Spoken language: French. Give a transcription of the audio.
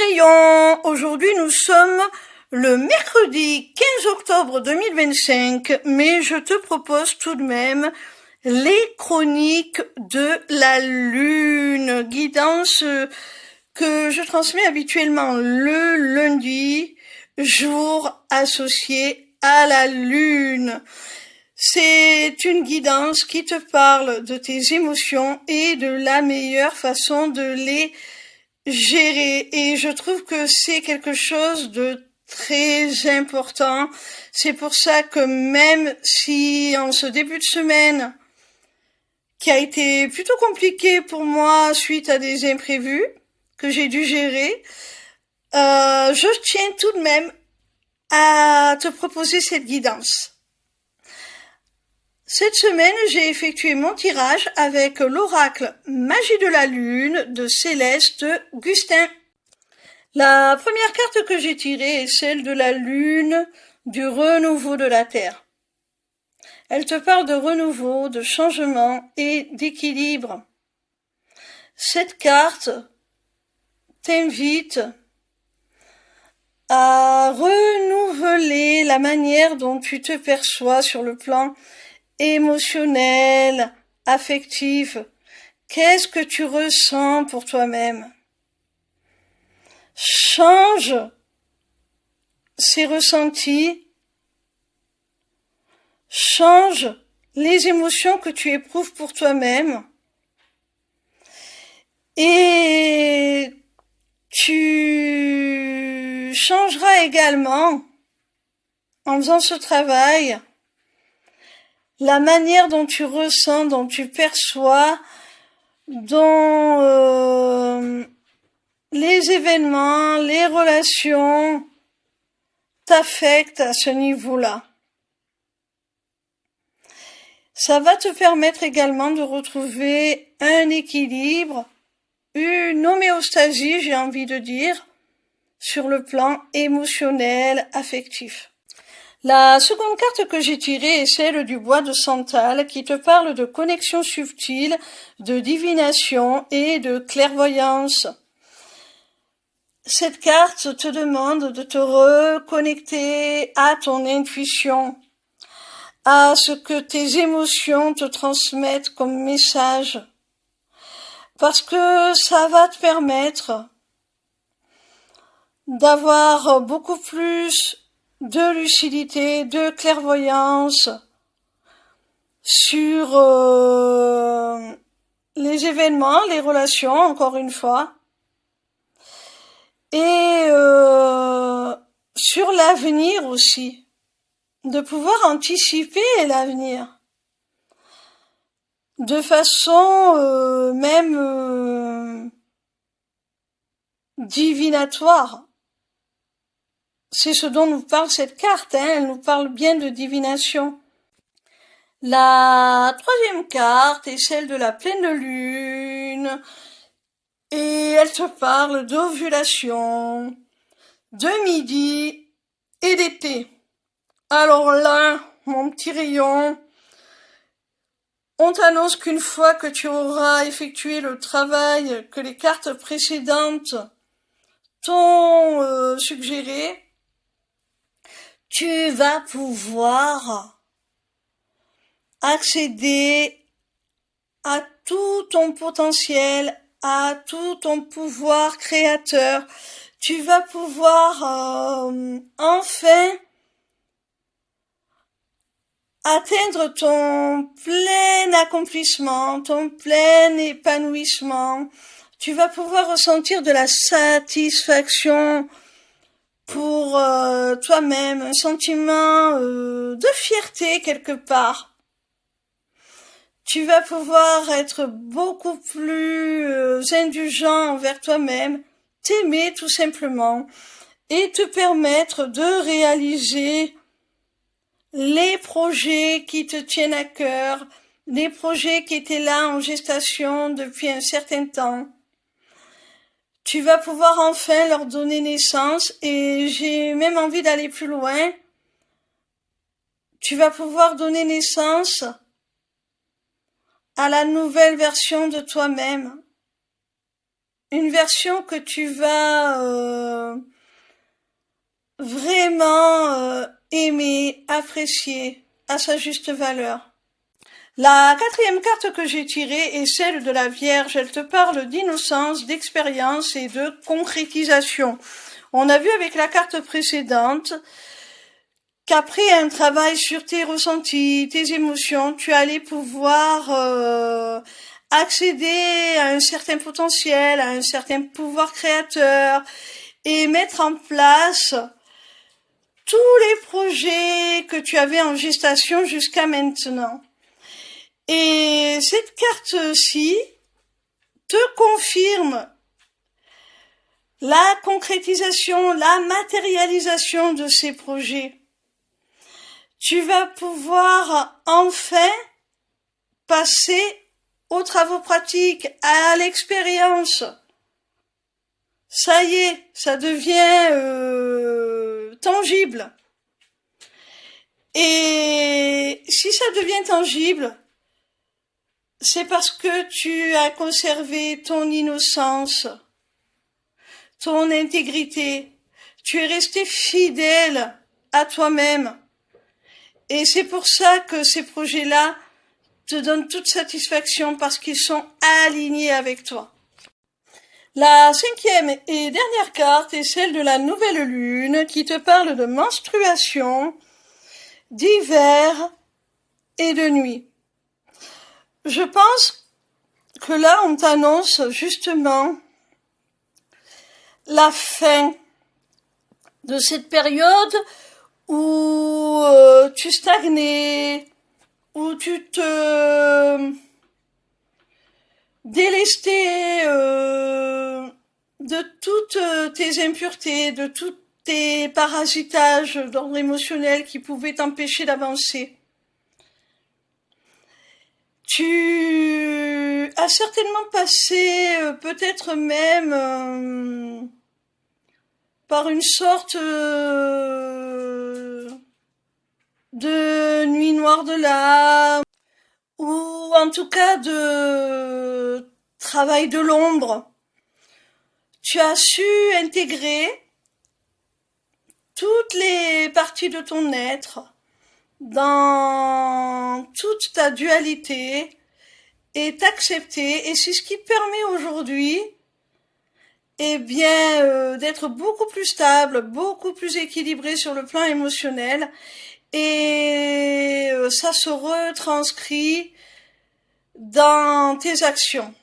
rayon. Aujourd'hui, nous sommes le mercredi 15 octobre 2025, mais je te propose tout de même les chroniques de la Lune, guidance que je transmets habituellement le lundi, jour associé à la Lune. C'est une guidance qui te parle de tes émotions et de la meilleure façon de les gérer. Et je trouve que c'est quelque chose de très important. C'est pour ça que même si en ce début de semaine, qui a été plutôt compliqué pour moi suite à des imprévus que j'ai dû gérer, je tiens tout de même à te proposer cette guidance. Cette semaine, j'ai effectué mon tirage avec l'oracle Magie de la Lune de Céleste Gustin. La première carte que j'ai tirée est celle de la Lune, du renouveau de la Terre. Elle te parle de renouveau, de changement et d'équilibre. Cette carte t'invite à renouveler la manière dont tu te perçois sur le plan émotionnel, affectif. Qu'est-ce que tu ressens pour toi-même? Change ces ressentis, change les émotions que tu éprouves pour toi-même et tu changeras également, en faisant ce travail, la manière dont tu ressens, dont tu perçois, dont les événements, les relations t'affectent à ce niveau-là. Ça va te permettre également de retrouver un équilibre, une homéostasie, j'ai envie de dire, sur le plan émotionnel, affectif. La seconde carte que j'ai tirée est celle du bois de santal qui te parle de connexion subtile, de divination et de clairvoyance. Cette carte te demande de te reconnecter à ton intuition, à ce que tes émotions te transmettent comme message, parce que ça va te permettre d'avoir beaucoup plus de lucidité, de clairvoyance sur les événements, les relations, encore une fois, et sur l'avenir aussi, de pouvoir anticiper l'avenir de façon même divinatoire. C'est ce dont nous parle cette carte, elle nous parle bien de divination. La troisième carte est celle de la pleine lune, et elle te parle d'ovulation, de midi et d'été. Alors là, mon petit rayon, on t'annonce qu'une fois que tu auras effectué le travail que les cartes précédentes t'ont suggéré, tu vas pouvoir accéder à tout ton potentiel, à tout ton pouvoir créateur. Tu vas pouvoir enfin atteindre ton plein accomplissement, ton plein épanouissement. Tu vas pouvoir ressentir de la satisfaction pour toi-même, un sentiment de fierté quelque part. Tu vas pouvoir être beaucoup plus indulgent envers toi-même, t'aimer tout simplement, et te permettre de réaliser les projets qui te tiennent à cœur, les projets qui étaient là en gestation depuis un certain temps. Tu vas pouvoir enfin leur donner naissance, et j'ai même envie d'aller plus loin. Tu vas pouvoir donner naissance à la nouvelle version de toi-même. une version que tu vas vraiment aimer, apprécier à sa juste valeur. La quatrième carte que j'ai tirée est celle de la Vierge. Elle te parle d'innocence, d'expérience et de concrétisation. On a vu avec la carte précédente qu'après un travail sur tes ressentis, tes émotions, tu allais pouvoir accéder à un certain potentiel, à un certain pouvoir créateur et mettre en place tous les projets que tu avais en gestation jusqu'à maintenant. Et cette carte-ci te confirme la concrétisation, la matérialisation de ces projets. Tu vas pouvoir enfin passer aux travaux pratiques, à l'expérience. Ça y est, ça devient tangible. Et si ça devient tangible, c'est parce que tu as conservé ton innocence, ton intégrité. Tu es resté fidèle à toi-même. Et c'est pour ça que ces projets-là te donnent toute satisfaction parce qu'ils sont alignés avec toi. La cinquième et dernière carte est celle de la nouvelle lune qui te parle de menstruation, d'hiver et de nuit. Je pense que là, on t'annonce justement la fin de cette période où tu stagnais, où tu te délestais de toutes tes impuretés, de tous tes parasitages d'ordre émotionnel qui pouvaient t'empêcher d'avancer. Tu as certainement passé peut-être même par une sorte de nuit noire de l'âme, ou en tout cas de travail de l'ombre. Tu as su intégrer toutes les parties de ton être dans toute ta dualité et t'accepter, et c'est ce qui te permet aujourd'hui d'être beaucoup plus stable, beaucoup plus équilibré sur le plan émotionnel, et ça se retranscrit dans tes actions.